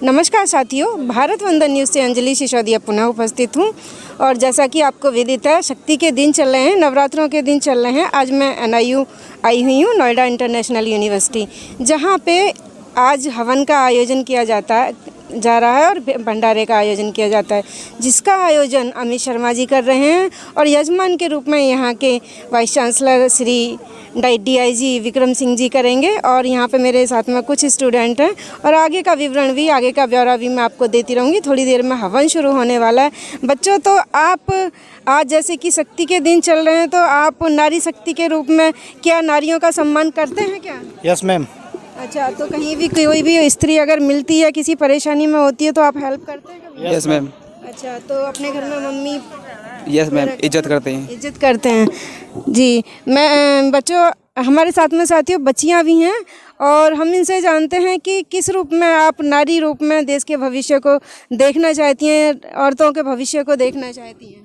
नमस्कार साथियों, भारत वंदन न्यूज़ से अंजलि सिसोदिया पुनः उपस्थित हूँ। और जैसा कि आपको विदित है, शक्ति के दिन चल रहे हैं, नवरात्रों के दिन चल रहे हैं। आज मैं NIU आई हुई हूँ, नोएडा इंटरनेशनल यूनिवर्सिटी, जहाँ पे आज हवन का आयोजन किया जा रहा है और भंडारे का आयोजन किया जाता है, जिसका आयोजन अमित शर्मा जी कर रहे हैं। और यजमान के रूप में यहाँ के vice chancellor Shri DIG Vikram Singh ji करेंगे। और यहाँ पे मेरे साथ में कुछ स्टूडेंट हैं और आगे का विवरण भी, आगे का ब्यौरा भी मैं आपको देती रहूँगी। थोड़ी देर में हवन शुरू होने वाला है। बच्चों, तो आप आज जैसे कि शक्ति के दिन चल रहे हैं, तो आप नारी शक्ति के रूप में क्या नारियों का सम्मान करते हैं क्या? Yes ma'am. अच्छा, तो कहीं भी कोई भी स्त्री अगर मिलती है, किसी परेशानी में होती है, तो आप हेल्प करते हैं कभी? Yes ma'am. अच्छा, तो अपने घर में मम्मी? यस मैम, इज्जत करते हैं। इज्जत करते हैं जी। मैं बच्चों, हमारे साथ में साथियों बच्चियां भी हैं और हम इनसे जानते हैं कि किस रूप में आप नारी रूप में देश के भविष्य को देखना चाहती हैं, औरतों के भविष्य को देखना चाहती हैं।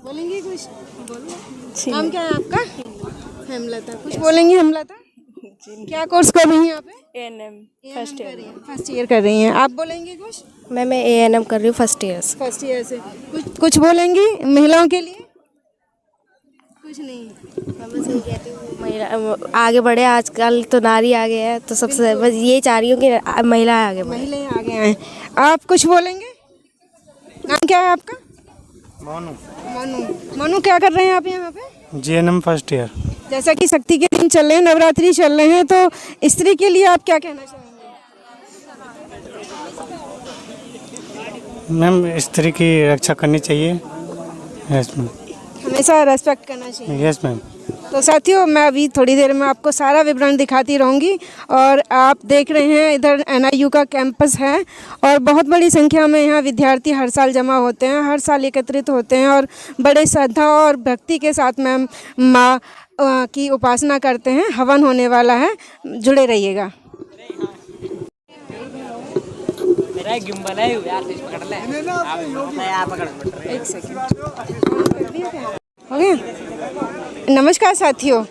बोलेंगी कुछ? बोलो। नाम क्या है आपका? हेमलता। कुछ बोलेंगी हेमलता? क्या कोर्स कर रही हैं आप? ANM फर्स्ट ईयर कर रही हैं। आप बोलेंगी कुछ? मैं ANM कर रही हूँ फर्स्ट ईयर से। कुछ बोलेंगी महिलाओं के लिए? कुछ नहीं। मैं बस यही कहती हूँ महिला आगे बढ़े। आजकल तो नारी आगे है, तो सबसे बस ये चाह रही हूँ कि महिलाएं आगे आए। आप कुछ बोलेंगे? नाम क्या है आपका? मोनू, क्या कर रहे हैं आप यहाँ पे? GNM first year. जैसा कि शक्ति के दिन चल रहे हैं, नवरात्रि चल रहे हैं, तो स्त्री के लिए आप क्या कहना चाहेंगे? मैम, स्त्री की रक्षा करनी चाहिए। Yes ma'am. हमेशा रेस्पेक्ट करना चाहिए। Yes ma'am. तो साथियों, मैं अभी थोड़ी देर में आपको सारा विवरण दिखाती रहूँगी। और आप देख रहे हैं, इधर NIU का कैंपस है और बहुत बड़ी संख्या में यहाँ विद्यार्थी हर साल जमा होते हैं, हर साल एकत्रित होते हैं और बड़े श्रद्धा और भक्ति के साथ में माँ की उपासना करते हैं। हवन होने वाला है, जुड़े रहिएगा। एक सेकंड हो गया। नमस्कार साथियों,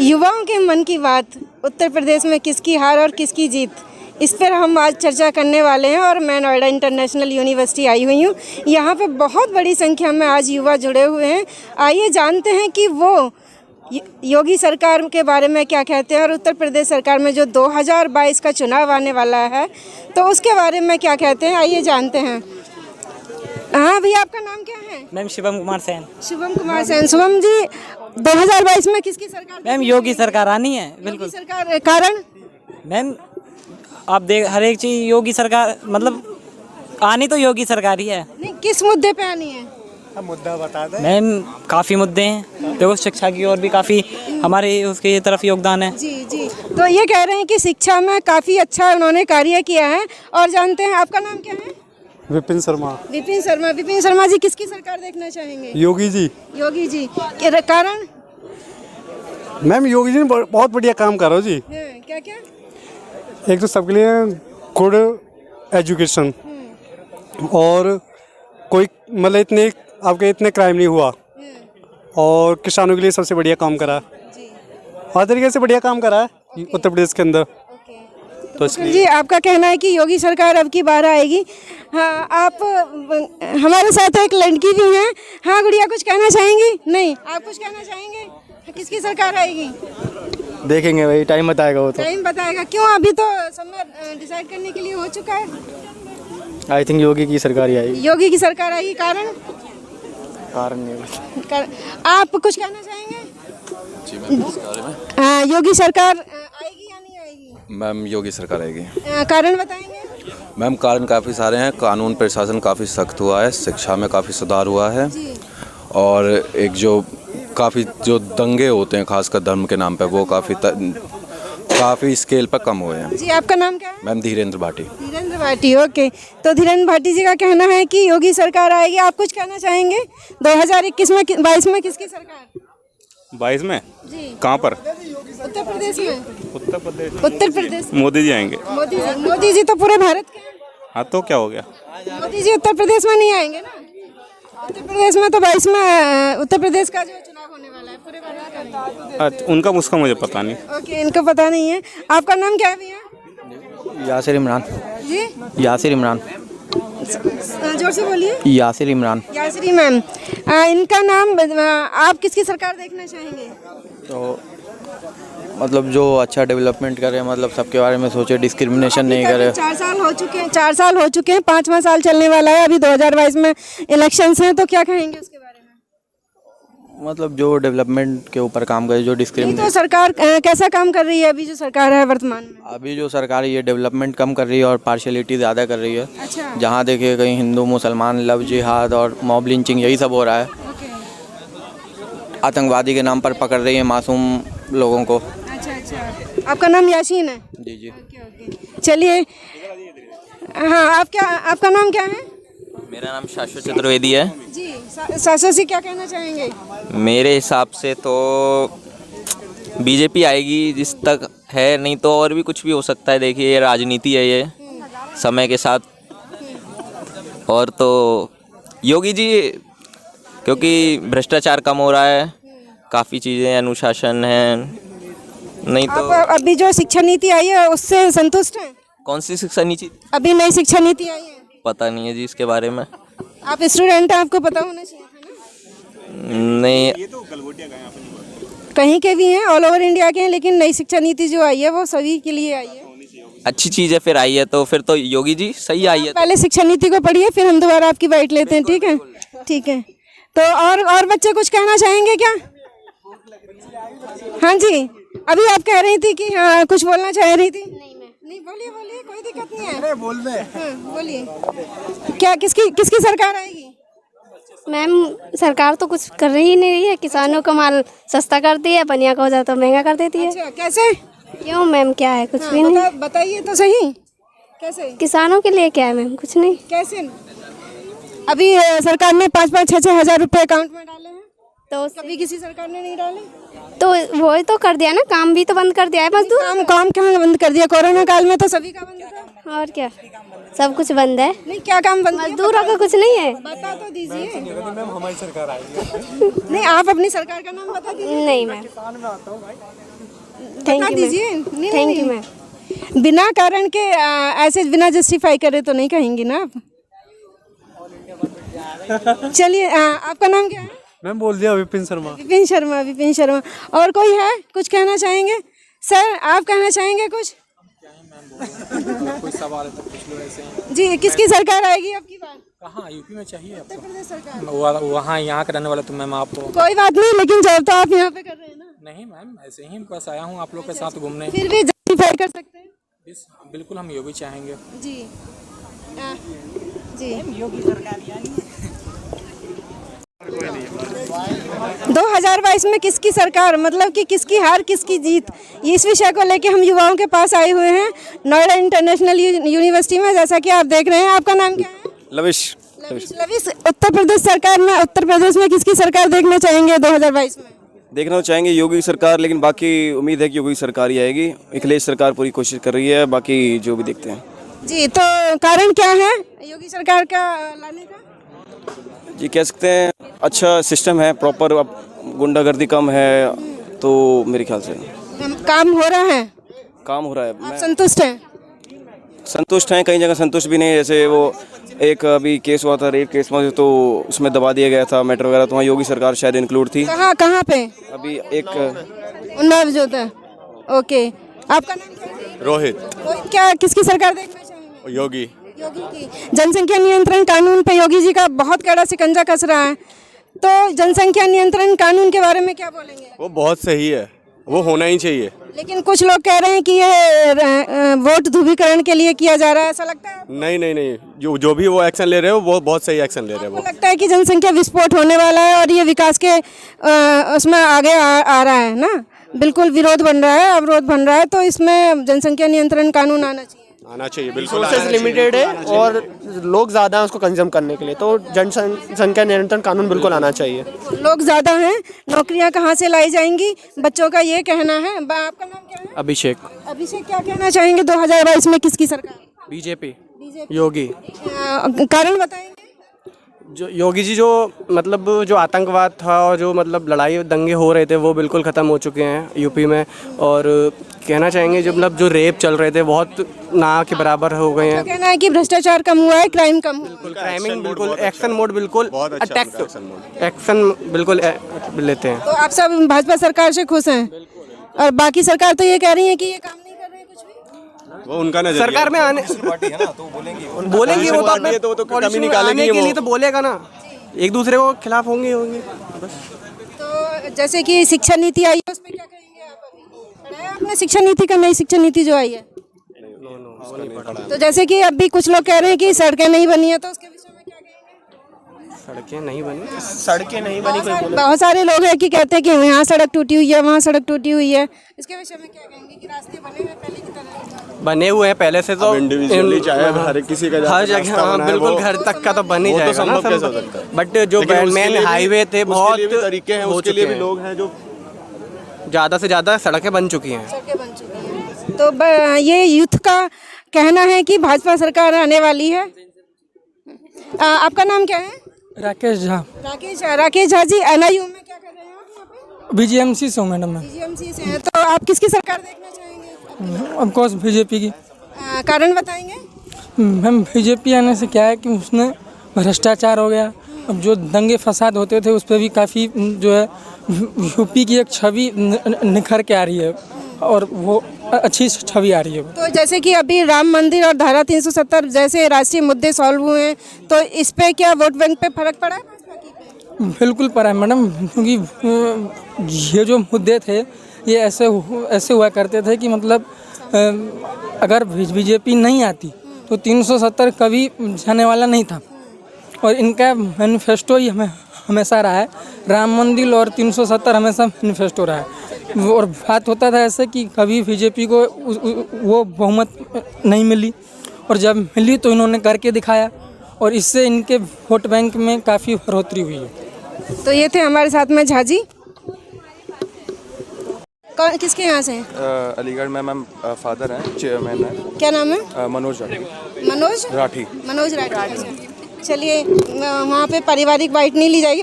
युवाओं के मन की बात, उत्तर प्रदेश में किसकी हार और किसकी जीत, इस पर हम आज चर्चा करने वाले हैं। और मैं नोएडा इंटरनेशनल यूनिवर्सिटी आई हुई हूँ। यहाँ पे बहुत बड़ी संख्या में आज युवा जुड़े हुए हैं। आइए जानते हैं कि वो योगी सरकार के बारे में क्या कहते हैं और उत्तर प्रदेश सरकार में जो 2022 का चुनाव आने वाला है, तो उसके बारे में क्या कहते हैं। आइए जानते हैं। हाँ भैया, आपका नाम क्या है? मैम शिवम कुमार सेन। शिवम जी, 2022 में किसकी सरकार? मैम योगी सरकार आनी है। बिल्कुल सरकार। कारण? मैम आप देख, हर एक चीज योगी सरकार, मतलब आनी तो योगी सरकार ही है। नहीं, किस मुद्दे पे आनी है? मुद्दा बता दें। मैम काफ़ी मुद्दे हैं, देखो शिक्षा की ओर भी काफ़ी हमारे उसके तरफ योगदान है। जी। तो ये कह रहे हैं कि शिक्षा में काफ़ी अच्छा उन्होंने कार्य किया है। और जानते हैं, आपका नाम क्या है? विपिन शर्मा। विपिन शर्मा जी, किसकी सरकार देखना चाहेंगे? योगी जी। कारण? मैम, योगी जी ने बहुत बढ़िया काम कर रहे हो जी। क्या? एक तो सबके लिए गुड एजुकेशन, और कोई मतलब इतने क्राइम नहीं हुआ, और किसानों के लिए सबसे बढ़िया काम करा, हर तरीके से बढ़िया काम करा है उत्तर प्रदेश के अंदर। तो इसलिए जी, आपका कहना है कि योगी सरकार अब की बार आएगी। हाँ, आप हमारे साथ एक लड़की भी हैं। हाँ गुड़िया, कुछ कहना चाहेंगी? नहीं, आप कुछ कहना चाहेंगे? किसकी सरकार आएगी? देखेंगे भाई, टाइम बताएगा वो तो। टाइम बताएगा? क्यों, अभी तो समय डिसाइड करने के लिए हो चुका है। आई थिंक योगी की सरकार ही आएगी। योगी की सरकार आएगी। कारण नहीं। आप कुछ कहना चाहेंगे? जी मैम, इस बारे में हाँ, योगी सरकार आएगी या नहीं आएगी? मैम योगी सरकार आएगी। कारण बताएंगे? मैम कारण काफ़ी सारे हैं। कानून प्रशासन काफ़ी सख्त हुआ है, शिक्षा में काफ़ी सुधार हुआ है, और एक जो दंगे होते हैं खासकर धर्म के नाम पे, वो काफ़ी स्केल पर कम हुए हैं। जी, आपका नाम क्या है? मैम धीरेन्द्र भाटी। ओके। तो धीरेन्द्र भाटी जी का कहना है कि योगी सरकार आएगी। आप कुछ कहना चाहेंगे? 2021 में 22 में किसकी सरकार? 22 में जी। कहाँ पर? उत्तर प्रदेश में। उत्तर प्रदेश मोदी जी आएंगे। मोदी जी तो पूरे भारत के हैं। हाँ, तो क्या हो गया? मोदी जी उत्तर प्रदेश में नहीं आएंगे ना? उत्तर प्रदेश में तो 22 में उत्तर प्रदेश का जो चुनाव होने वाला है पूरे भारत का नहीं। अच्छा, उनका मुझका मुझे पता नहीं। ओके, इनको पता नहीं है। आपका नाम क्या है भैया? यासिर इमरान। जी यासिर इमरान। जोर से बोलिए। यासिर इमरान। यासरी मैम, इनका नाम आप किसकी सरकार देखना चाहेंगे? तो मतलब जो अच्छा डेवलपमेंट करे, मतलब सबके बारे में सोचे, डिस्क्रिमिनेशन नहीं करे। 4 साल हो चुके हैं, 4 साल हो चुके हैं, 5वां साल चलने वाला है। अभी 2022 में इलेक्शंस हैं, तो क्या कहेंगे उसके बारे में? मतलब जो डेवलपमेंट के ऊपर काम करे, जो नहीं डिस्क्रिमिनेशन। तो सरकार कैसा काम कर रही है अभी जो सरकार है वर्तमान में? अभी जो सरकार ये डेवलपमेंट कम कर रही है और पार्शियलिटी ज़्यादा कर रही है। अच्छा। जहाँ देखिए कहीं हिंदू मुसलमान, लव जिहाद और मॉब लिंचिंग, यही सब हो रहा है। ओके। आतंकवादी के नाम पर पकड़ रही है मासूम लोगों को। अच्छा। आपका नाम यासीन है? जी जी। ओके। चलिए, हाँ, आपका नाम क्या है? मेरा नाम शाश्वत चतुर्वेदी है जी। शाश्वत जी क्या कहना चाहेंगे? मेरे हिसाब से तो बीजेपी आएगी जिस तक है, नहीं तो और भी कुछ भी हो सकता है। देखिए ये राजनीति है, ये समय के साथ। और तो योगी जी, क्योंकि भ्रष्टाचार कम हो रहा है, काफ़ी चीज़ें, अनुशासन है, नहीं तो। आप अभी जो शिक्षा नीति आई है उससे संतुष्ट हैं? कौन सी शिक्षा नीति? अभी नई शिक्षा नीति आई है, पता नहीं है जी इसके बारे में। आप स्टूडेंट हैं, आपको पता होना चाहिए था ना? नहीं, कहीं के भी हैं, ऑल ओवर इंडिया के हैं, लेकिन नई शिक्षा नीति जो आई है वो सभी के लिए आई है। अच्छी चीज़ है, फिर आई है तो फिर तो योगी जी सही आई है। पहले शिक्षा नीति को पढ़िए, फिर हम दोबारा आपकी बाइट लेते हैं, ठीक है? ठीक है। तो और बच्चे कुछ कहना चाहेंगे क्या? हाँ जी, अभी आप कह रही थी कि हाँ कुछ बोलना चाह रही थी। नहीं, बोलिए बोलिए, कोई दिक्कत नहीं है। बोल दे। हाँ, बोलिए। क्या किसकी सरकार आएगी? मैम सरकार तो कुछ कर रही नहीं रही है। किसानों का माल सस्ता करती है, बनिया का हो जाता तो महंगा कर देती है। अच्छा, कैसे? क्यों मैम, क्या है? कुछ भी नहीं। बताइए तो सही, कैसे? किसानों के लिए क्या है मैम? कुछ नहीं। कैसे? अभी सरकार ने 5-5, 6-6 हज़ार रुपए अकाउंट में डाले हैं, तो कभी किसी सरकार ने नहीं डाले। तो वही तो कर दिया ना, काम भी तो बंद कर दिया है मजदूर। काम कहाँ बंद कर दिया? कोरोना काल में तो सभी का बंद था। और क्या, सब कुछ बंद है। नहीं, क्या काम बंद? मजदूरों का कुछ नहीं है। बता तो दीजिए। मैम हमारी सरकार आएगी। नहीं, आप अपनी सरकार का नाम बता दीजिए। नहीं मैम, बता दीजिए। Thank you ma'am. बिना कारण के ऐसे बिना जस्टिफाई करे तो नहीं कहेंगी ना आप। चलिए, आपका नाम क्या है? मैम बोल दिया, विपिन शर्मा। विपिन शर्मा। और कोई है कुछ कहना चाहेंगे? सर आप कहना चाहेंगे कुछ? कोई सवाल है तो पूछ लो ऐसे। जी, किसकी सरकार आएगी आपकी बार? कहाँ यूपी में चाहिए आपको? उत्तर प्रदेश सरकार। वहाँ यहाँ का रहने वाला तो मैम आपको। कोई बात नहीं, लेकिन जब तो आप यहाँ पे कर रहे हैं ना। नहीं मैम, ऐसे ही बस आया हूँ आप लोग के साथ घूमने। फिर भी जस्टिफाई कर सकते हैं। बिल्कुल, हम योगी चाहेंगे। जी जी। योगी सरकार यानी 2022 में किसकी सरकार, मतलब कि किसकी हार किसकी जीत, इस विषय को लेके हम युवाओं के पास आए हुए हैं नोएडा इंटरनेशनल यूनिवर्सिटी में। जैसा कि आप देख रहे हैं, आपका नाम क्या है? लविश। लविश, उत्तर प्रदेश सरकार में, उत्तर प्रदेश में किसकी सरकार देखना चाहेंगे 2022 में? देखना चाहेंगे योगी सरकार, लेकिन बाकी उम्मीद है कि योगी सरकार ही आएगी। अखिलेश सरकार पूरी कोशिश कर रही है, बाकी जो भी देखते हैं। जी, तो कारण क्या है योगी सरकार का लाने का? जी कह सकते हैं अच्छा सिस्टम है, प्रॉपर, अब गुंडागर्दी कम है, तो मेरे ख्याल से काम हो रहा है। काम हो रहा है। आप संतुष्ट हैं? संतुष्ट हैं, कई जगह संतुष्ट भी नहीं। जैसे वो एक अभी केस हुआ था, रेप केस में, तो उसमें दबा दिया गया था मैटर वगैरह, तो वहाँ योगी सरकार शायद इंक्लूड थी। कहाँ पे? अभी एक उन्नाव जो था। ओके, आपका नाम क्या है? रोहित। क्या किसकी सरकार देखना चाहेंगे? योगी। योगी की। जनसंख्या नियंत्रण कानून पे योगी जी का बहुत कड़ा शिकंजा कस रहा है, तो जनसंख्या नियंत्रण कानून के बारे में क्या बोलेंगे? वो बहुत सही है, वो होना ही चाहिए। लेकिन कुछ लोग कह रहे हैं कि ये वोट ध्रुवीकरण के लिए किया जा रहा है, ऐसा लगता है? नहीं, जो भी वो एक्शन ले रहे हो वो बहुत सही एक्शन ले रहे हैं। वो लगता है कि जनसंख्या विस्फोट होने वाला है और ये विकास के उसमें आगे आ रहा है ना, बिल्कुल विरोध बन रहा है, अवरोध बन रहा है, तो इसमें जनसंख्या नियंत्रण कानून आना चाहिए। बिल्कुल। सोर्सेज लिमिटेड है और लोग ज़्यादा हैं उसको कंज्यूम करने के लिए, तो जनसंख्या नियंत्रण कानून बिल्कुल आना चाहिए। लोग ज़्यादा हैं, नौकरियां कहाँ से लाई जाएंगी, बच्चों का ये कहना है। आपका नाम क्या है? अभिषेक। अभिषेक, क्या कहना चाहेंगे 2022 में किसकी सरकार? बीजेपी। योगी। कारण बताएंगे? जो योगी जी जो मतलब जो आतंकवाद था और जो मतलब लड़ाई दंगे हो रहे थे वो बिल्कुल ख़त्म हो चुके हैं यूपी में, और कहना चाहेंगे जो मतलब जो रेप चल रहे थे बहुत ना के बराबर हो गए हैं। कहना है कि भ्रष्टाचार कम हुआ है, क्राइम कम हुआ है। क्राइमिंग बिल्कुल एक्शन मोड बिल्कुल अटैक एक्शन बिल्कुल लेते हैं। तो आप सब भाजपा सरकार से खुश हैं और बाकी सरकार तो ये कह रही है कि ये काम नहीं कर रहे हैं कुछ भी। वो उनका नजरिया सरकार में आने पार्टी है ना, तो बोलेंगी वो तो अपने तो कमी पॉलिसी में निकालेंगी आने के वो। लिए तो बोलेगा ना, एक दूसरे को खिलाफ होंगे बस। तो जैसे कि शिक्षा नीति आई है उस पर क्या कहेंगे आप? अभी पढ़ा है आपने शिक्षा नीति का, नई शिक्षा नीति जो आई है? तो जैसे कि अभी कुछ लोग कह रहे हैं कि सड़कें नहीं बनी है, तो उसके विषय में क्या कहेंगे? सड़कें नहीं बनी कोई बोले। बहुत सारे लोग हैं कि कहते हैं कि यहाँ सड़क टूटी हुई है, वहाँ सड़क टूटी हुई है, इसके विषय में क्या कहेंगे कि रास्ते बने हुए पहले की तरह? बने हुए हैं पहले से, तो इंडिविजुअली चाहे हर किसी का हर जगह हाँ, बिल्कुल घर तक का तो बन ही जाएगा ना सब। बट जो मेन हाईवे थे बहुत तरीके हैं, उसके लिए भी लोग हैं जो ज़्यादा से ज़्यादा सड़कें बन चुकी हैं। सड़कें बन चुकी हैं। तो ये यूथ का कहना है कि भाजपा सरकार आने वाली है। आपका नाम क्या है? राकेश झा। राकेश झा जी, NIU में क्या कर रहे हैं आप यहाँ पे? BGMC से हूँ मैडम मैं। BGMC से हैं, तो आप किसकी सरकार देखना चाहेंगे? ऑफ कोर्स बीजेपी की। कारण बताएंगे? मैम बीजेपी आने से क्या है कि उसने भ्रष्टाचार हो गया, अब जो दंगे फसाद होते थे उस पर भी काफ़ी जो है यूपी की एक छवि निखर के आ रही है और वो अच्छी छवि आ रही है। तो जैसे कि अभी राम मंदिर और धारा 370 जैसे राष्ट्रीय मुद्दे सॉल्व हुए हैं, तो इस पे क्या वोट बैंक पे फर्क पड़ा है भाजपा की? बिल्कुल पड़ा है मैडम, क्योंकि ये जो मुद्दे थे ये ऐसे हुआ करते थे कि मतलब अगर बीजेपी नहीं आती तो 370 कभी जाने वाला नहीं था। और इनका मैनिफेस्टो ही हमेशा रहा है, राम मंदिर और 370 हमेशा मैनिफेस्टो रहा है। और बात होता था ऐसे कि कभी बीजेपी को वो बहुमत नहीं मिली और जब मिली तो इन्होंने करके दिखाया और इससे इनके वोट बैंक में काफ़ी बढ़ोतरी हुई है। तो ये थे हमारे साथ में झा जी। किसके यहाँ से हैं? अलीगढ़ में मैम फादर हैं, चेयरमैन है। क्या नाम है? मनोज राठी। मनोज राठी। चलिए वहाँ पे पारिवारिक बाइट नहीं ली जाएगी।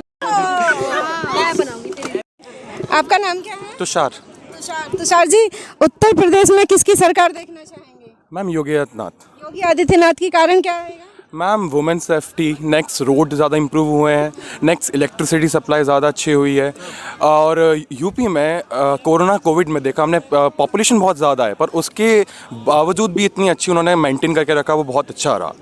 आपका नाम क्या है? तुषार जी, उत्तर प्रदेश में किसकी सरकार देखना चाहेंगे? मैम योगी आदित्यनाथ। योगी आदित्यनाथ की कारण क्या रहेगा? Ma'am women safety, next road ज़्यादा इम्प्रूव हुए हैं, नेक्स्ट इलेक्ट्रिसिटी सप्लाई ज़्यादा अच्छी हुई है। और यूपी में कोरोना कोविड में देखा हमने पॉपुलेशन बहुत ज़्यादा है पर उसके बावजूद भी इतनी अच्छी उन्होंने मेंटेन करके रखा, वो बहुत अच्छा रहा।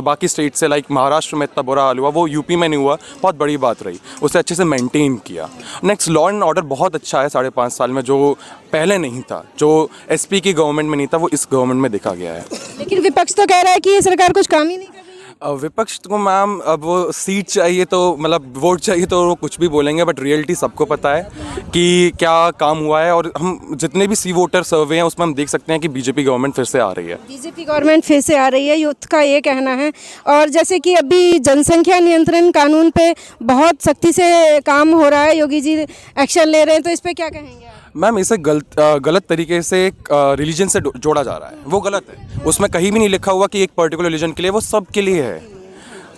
बाकी स्टेट से लाइक महाराष्ट्र में इतना बुरा हाल हुआ, वो यूपी में नहीं हुआ, बहुत बड़ी बात रही, उसे अच्छे से मेंटेन किया। नेक्स्ट लॉ एंड ऑर्डर बहुत अच्छा है 5.5 साल में, जो पहले नहीं था, जो SP की गवर्नमेंट में नहीं था वो इस गवर्नमेंट में देखा गया है। लेकिन विपक्ष तो कह रहा है कि ये सरकार कुछ काम ही नहीं कर रही है। विपक्ष को मैम अब वो सीट चाहिए तो मतलब वोट चाहिए तो वो कुछ भी बोलेंगे, बट रियलिटी सबको पता है कि क्या काम हुआ है। और हम जितने भी सी वोटर सर्वे हैं उसमें हम देख सकते हैं कि बीजेपी गवर्नमेंट फिर से आ रही है। बीजेपी गवर्नमेंट फिर से आ रही है, यूथ का ये कहना है। और जैसे कि अभी जनसंख्या नियंत्रण कानून पे बहुत सख्ती से काम हो रहा है, योगी जी एक्शन ले रहे हैं, तो इस पर क्या कहेंगे? मैम इसे गलत तरीके से रिलीजन से जोड़ा जा रहा है, वो गलत है। उसमें कहीं भी नहीं लिखा हुआ कि एक पर्टिकुलर रिलीजन के लिए, वो सब के लिए है।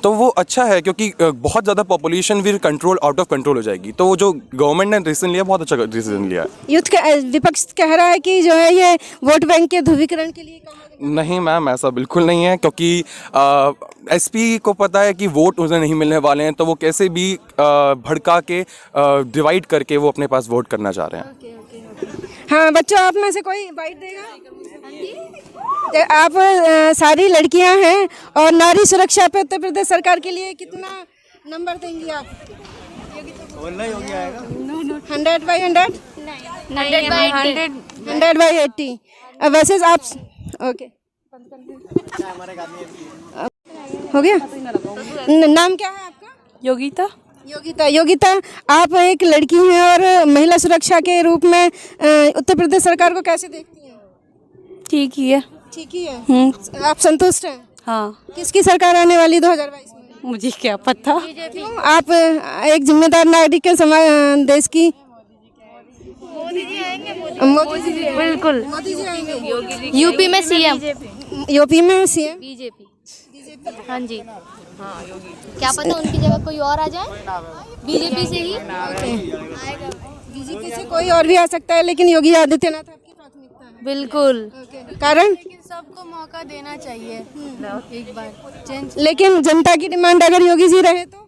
तो वो अच्छा है क्योंकि बहुत ज़्यादा पॉपुलेशन फिर कंट्रोल आउट ऑफ कंट्रोल हो जाएगी। तो वो जो गवर्नमेंट ने डिसीजन लिया बहुत अच्छा डिसीजन लिया है। विपक्ष कह रहा है कि जो है ये वोट बैंक के ध्रुवीकरण के लिए नहीं मैम, ऐसा बिल्कुल नहीं है, क्योंकि SP को पता है कि वोट उन्हें नहीं मिलने वाले हैं, तो वो कैसे भी भड़का के डिवाइड करके वो अपने पास वोट करना चाह रहे हैं। हाँ बच्चों, आप में से कोई बाइट देगा? आप सारी लड़कियां हैं और नारी सुरक्षा पे उत्तर प्रदेश सरकार के लिए कितना नंबर देंगी आप? 100/100? 100/80। वैसे आप ओके हो गया। नाम क्या है आपका? योगिता, आप एक लड़की हैं और महिला सुरक्षा के रूप में उत्तर प्रदेश सरकार को कैसे देखती हैं? ठीक ही है। आप संतुष्ट हैं? हाँ। किसकी सरकार आने वाली 2022 में? मुझे क्या पता। आप एक जिम्मेदार नागरिक के देश की। मोदी जी आएंगे। बिल्कुल मोदी जी आएंगे। यूपी में CM। बीजेपी। हाँ जी। क्या पता उनकी जगह कोई और आ जाए, बीजेपी से ही। बीजेपी से कोई और भी आ सकता है, लेकिन योगी आदित्यनाथ आपकी बिल्कुल। कारण सबको मौका देना चाहिए एक बार चेंज। लेकिन जनता की डिमांड अगर योगी जी रहे तो?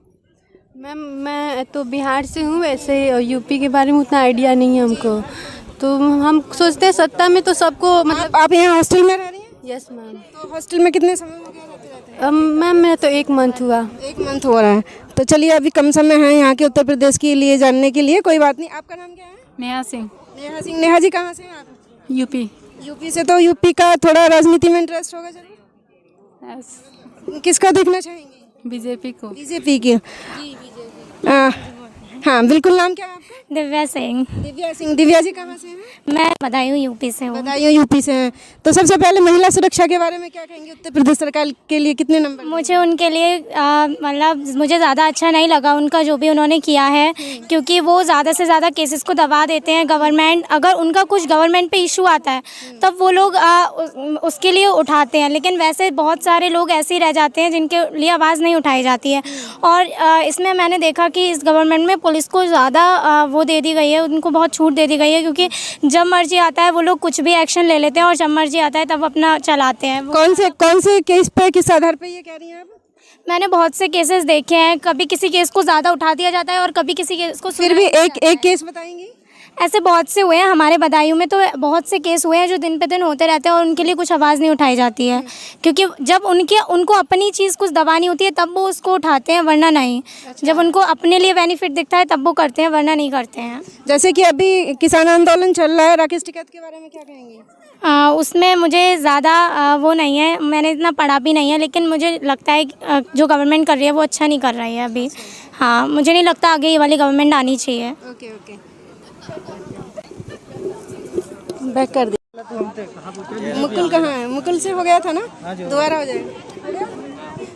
मैम मैं तो बिहार से हूँ, वैसे यूपी के बारे में उतना आइडिया नहीं है हमको, तो हम सोचते हैं सत्ता में तो सबको मतलब। आप यहाँ हॉस्टल में रह रही हैं? Yes ma'am. तो हॉस्टल में कितने समय हो गया रहते हैं? मैम मैं तो 1 मंथ हुआ। 1 मंथ हो रहा है। तो चलिए अभी कम समय है यहाँ के उत्तर प्रदेश के लिए जानने के लिए, कोई बात नहीं। आपका नाम क्या है? नेहा सिंह। नेहा सिंह। नेहा जी कहाँ से हैं आप? यूपी। यूपी से, तो यूपी का थोड़ा राजनीति में इंटरेस्ट होगा जरूर। किसका देखना चाहेंगे? बीजेपी को। बीजेपी की। हाँ बिल्कुल। नाम क्या है आपका? दिव्या सिंह। दिव्या सिंह। दिव्या जी कहाँ से हैं? मैं बदायूं यूपी से हूँ। बदायूं यूपी से हैं। तो सबसे पहले महिला सुरक्षा के बारे में क्या कहेंगे? उत्तर प्रदेश सरकार के लिए कितने नंबर? मुझे उनके लिए मतलब मुझे ज़्यादा अच्छा नहीं लगा उनका जो भी उन्होंने किया है, क्योंकि वो ज़्यादा से ज़्यादा केसेस को दबा देते हैं। गवर्नमेंट अगर उनका कुछ गवर्नमेंट पे इशू आता है तब वो लोग उसके लिए उठाते हैं, लेकिन वैसे बहुत सारे लोग ऐसे ही रह जाते हैं जिनके लिए आवाज़ नहीं उठाई जाती है। और इसमें मैंने देखा कि इस गवर्नमेंट में पुलिस को ज़्यादा वो दे दी गई है, उनको बहुत छूट दे दी गई है, क्योंकि जब मर्जी आता है वो लोग कुछ भी एक्शन ले लेते हैं और जब मर्जी आता है तब अपना चलाते हैं। कौन से केस पे, किस आधार पे ये कह रही हैं आप? मैंने बहुत से केसेस देखे हैं, कभी किसी केस को ज़्यादा उठा दिया जाता है और कभी किसी केस को। फिर भी एक केस बताएंगी? ऐसे बहुत से हुए हैं हमारे बदायूं में, तो बहुत से केस हुए हैं जो दिन पे दिन होते रहते हैं और उनके लिए कुछ आवाज़ नहीं उठाई जाती है, क्योंकि जब उनको अपनी चीज़ कुछ दबानी होती है तब वो उसको उठाते हैं, वरना नहीं। जब उनको अपने लिए बेनिफिट दिखता है तब वो करते हैं, वरना नहीं करते हैं। जैसे कि अभी किसान आंदोलन चल रहा है, राकेश टिकैत के बारे में क्या कहेंगे? उसमें मुझे ज़्यादा वो नहीं है, मैंने इतना पढ़ा भी नहीं है, लेकिन मुझे लगता है जो गवर्नमेंट कर रही है वो अच्छा नहीं कर रही है अभी। हाँ, मुझे नहीं लगता आगे ये वाली गवर्नमेंट आनी चाहिए। ओके। बैक कर दिया। मुकुल कहाँ है? मुकुल से हो गया था ना, दोबारा हो जाएगा।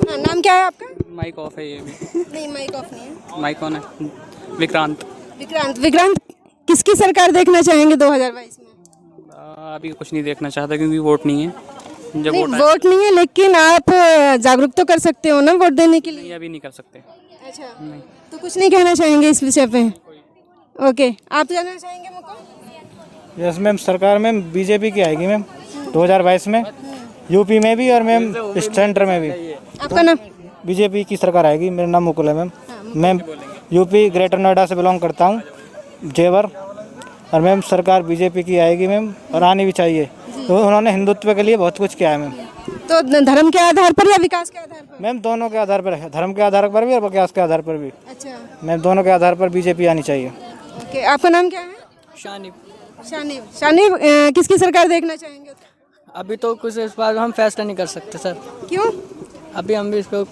हाँ, नाम क्या है आपका? माइक ऑफ है ये भी। नहीं, माइक ऑफ नहीं है। माइक ऑन है। विक्रांत। विक्रांत किसकी सरकार देखना चाहेंगे 2022 में? अभी कुछ नहीं देखना चाहता क्योंकि वोट नहीं है। जब नहीं, वोट नहीं है, लेकिन आप जागरूक तो कर सकते हो ना वोट देने के लिए? अभी नहीं कर सकते। अच्छा, तो कुछ नहीं कहना चाहेंगे इस विषय पे? ओके, आप कहना चाहेंगे मुकुल? यस मैम, सरकार मैम बीजेपी की आएगी मैम 2022 में, यूपी में भी और मैम सेंटर में भी। आपका नाम? बीजेपी की सरकार आएगी। मेरा नाम मुकुल है मैम। मैं यूपी ग्रेटर नोएडा से बिलोंग करता हूँ, जेवर। और मैम सरकार बीजेपी की आएगी मैम, और आनी भी चाहिए। तो उन्होंने हिंदुत्व के लिए बहुत कुछ किया है मैम। तो धर्म के आधार पर या विकास के आधार पर? मैम दोनों के आधार पर है, धर्म के आधार पर भी और विकास के आधार पर भी। अच्छा मैम दोनों के आधार पर बीजेपी आनी चाहिए। ओके, आपका नाम क्या है? शानिब। शानिब किसकी सरकार देखना चाहेंगे? अभी तो कुछ इस बार हम फैसला नहीं कर सकते सर। क्यों? अभी हम भी इस पर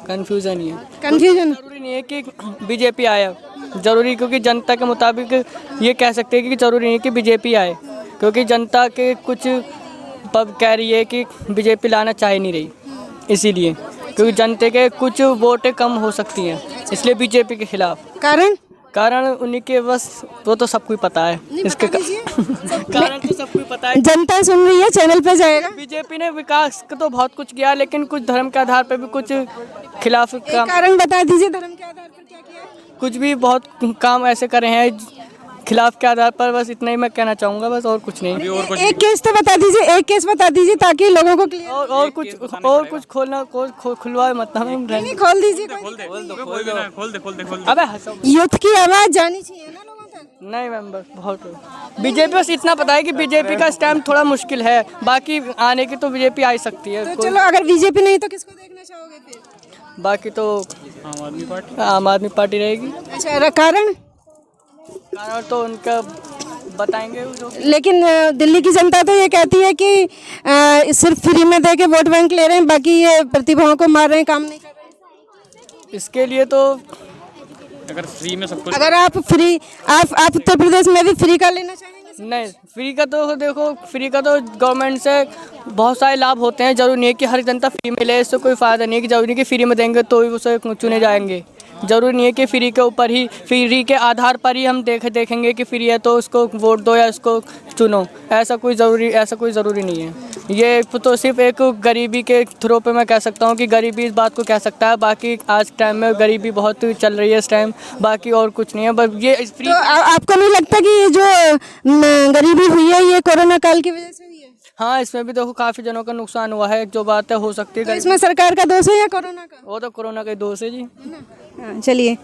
कन्फ्यूज़न ही है। कन्फ्यूजन? जरूरी नहीं है कि बीजेपी आए, जरूरी क्योंकि जनता के मुताबिक ये कह सकते हैं कि जरूरी नहीं है कि बीजेपी आए, क्योंकि जनता के कुछ पब कह रही है कि बीजेपी लाना चाह नहीं रही, इसीलिए क्योंकि जनता के कुछ वोटें कम हो सकती हैं, इसलिए बीजेपी के खिलाफ। कारण उन्हीं के बस वो तो सबको पता है, इसके कारण तो सबको पता है। जनता सुन रही है, चैनल पे जाएगा। बीजेपी ने विकास का तो बहुत कुछ किया, लेकिन कुछ धर्म के आधार पर भी कुछ खिलाफ काम। कारण बता दीजिए, धर्म के आधार पर क्या किया? कुछ भी बहुत काम ऐसे करे हैं खिलाफ के आधार पर, बस इतना ही मैं कहना चाहूँगा, बस और कुछ नहीं। एक केस तो बता दीजिए, एक केस बता दीजिए ताकि लोगों को क्लियर। और कुछ खोलना खुलवा मत, हमें नहीं, खोल दीजिए। अबे यूथ की आवाज जानी चाहिए ना लोगों तक। नहीं मैम, बस बहुत बीजेपी, बस इतना पता है कि बीजेपी का स्टैम्प थोड़ा मुश्किल है, बाकी आने की तो बीजेपी आ ही सकती है। तो चलो, अगर बीजेपी नहीं तो किसको देखना चाहोगे फिर? बाकी तो आम आदमी पार्टी रहेगी। अच्छा, कारण तो उनका बताएंगे जो। लेकिन दिल्ली की जनता तो ये कहती है कि सिर्फ फ्री में दे के वोट बैंक ले रहे हैं, बाकी ये प्रतिभाओं को मार रहे हैं, काम नहीं कर रहे हैं। इसके लिए तो अगर फ्री में सब कुछ, अगर आप उत्तर प्रदेश में भी फ्री का लेना चाहेंगे? नहीं, फ्री का तो देखो, फ्री का तो गवर्नमेंट से बहुत सारे लाभ होते हैं, जरूरी नहीं है कि हर जनता फ्री में ले, इससे कोई फ़ायदा नहीं है कि जरूरी नहीं कि फ्री में देंगे तो ही उसे चुने जाएंगे। ज़रूरी नहीं है कि फ्री के ऊपर ही, फ्री के आधार पर ही हम देखेंगे कि फ्री है तो उसको वोट दो या उसको चुनो। ऐसा कोई ज़रूरी नहीं है। ये तो सिर्फ एक गरीबी के थ्रो पे मैं कह सकता हूँ कि गरीबी इस बात को कह सकता है, बाकी आज टाइम में गरीबी बहुत चल रही है इस टाइम, बाकी और कुछ नहीं है। बस ये फ्री। तो आपको नहीं लगता कि ये जो गरीबी हुई है ये कोरोना काल की वजह से हुई है? हाँ, इसमें भी देखो काफ़ी जनों का नुकसान हुआ है, जो बात है हो सकती है। तो इसमें सरकार का दोष है या कोरोना का? वो तो कोरोना का ही दोष है जी। हाँ, चलिए।